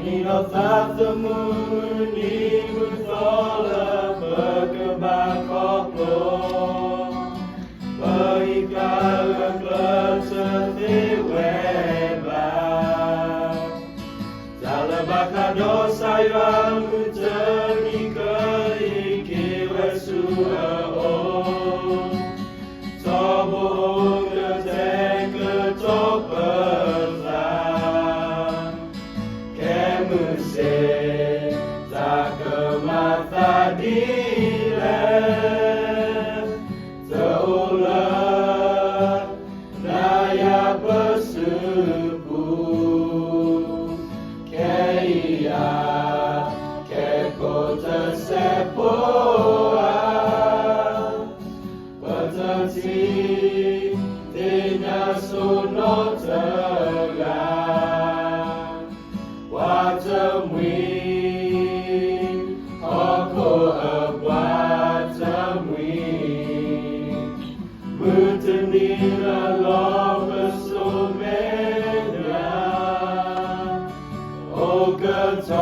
Mengingat tatemu ni bertolak berkebak koplo Baiklah keseteweban Salah bakal dosa yang menjadi keikiran surau Tobohong ketek ketopelan Kemusik tak kemata dilen Terulah daya bersepuh Keia kekota sepoa Bertensi dengan sunod terang Watemui Aku abat temui Bertendira Allah bersumenya Oh ketor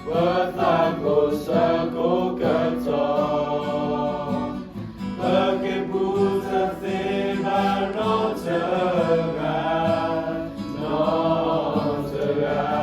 Bertakut seku ketor Berkebutan tiba no terang No terang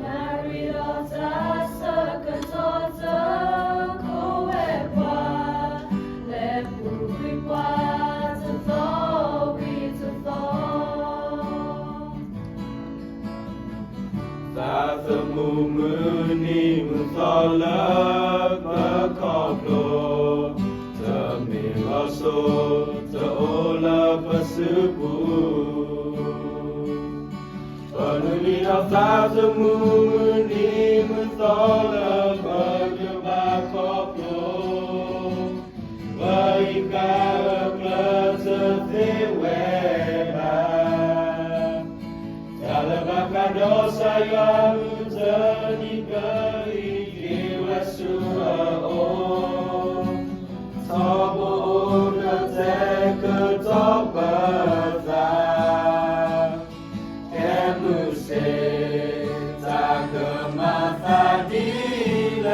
Dari dosa sekentut kowewa lepu rikwa tetho Tatemu meni mentolak berkoplo Temilaso teolah bersepuh Penuhi daftar temu meni mentolak berkebak koplo Baiklah keseteweban Dalam bakal dosa yang menjadi keikiran surau Tobohong ketek ketopelan Kemusik tak kemata dilen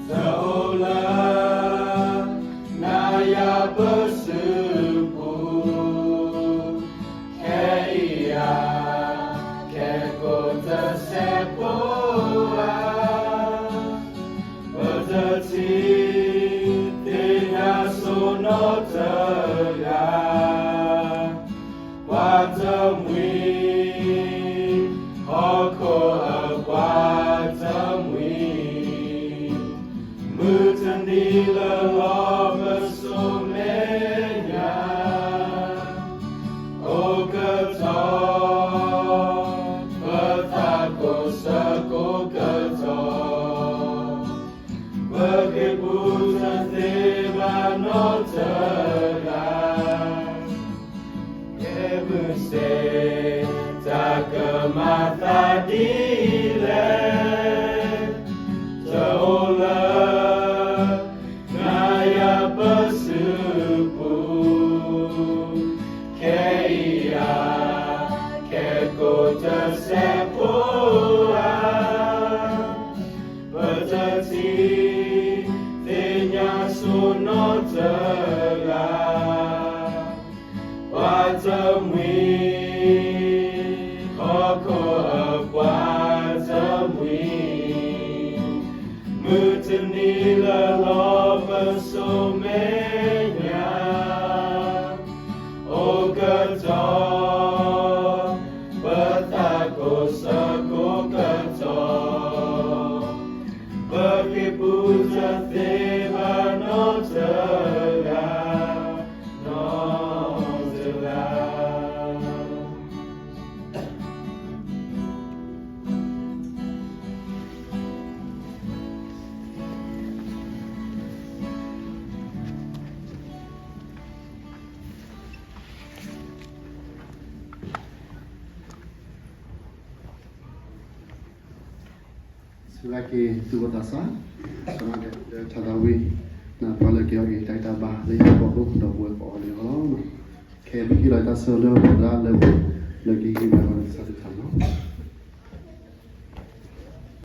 Seolah naya bersepuh Keia kekota sepoa Berterti dengan sunod terang Watemui Aku abat temui Bertendi lelah bersumenya Oh ketor Bertakut seku ketor Berkebutan tiba no terang Kemusik tak kemata dilen Seolah naya bersepuh Keia kekota sepoa Berterti dengan sunod terang Watemui Aku abat temui Bertendi lelah bersumenya Oh ketor Bertakut seku ketor Berkebutan tiba no terang No terang Sebagai tuan tasa, sebagai catawi, nah kalau kita kita tak bah, dia baru dah buat oleh orang, kalau kita tak selalu berada lagi kita satu sama.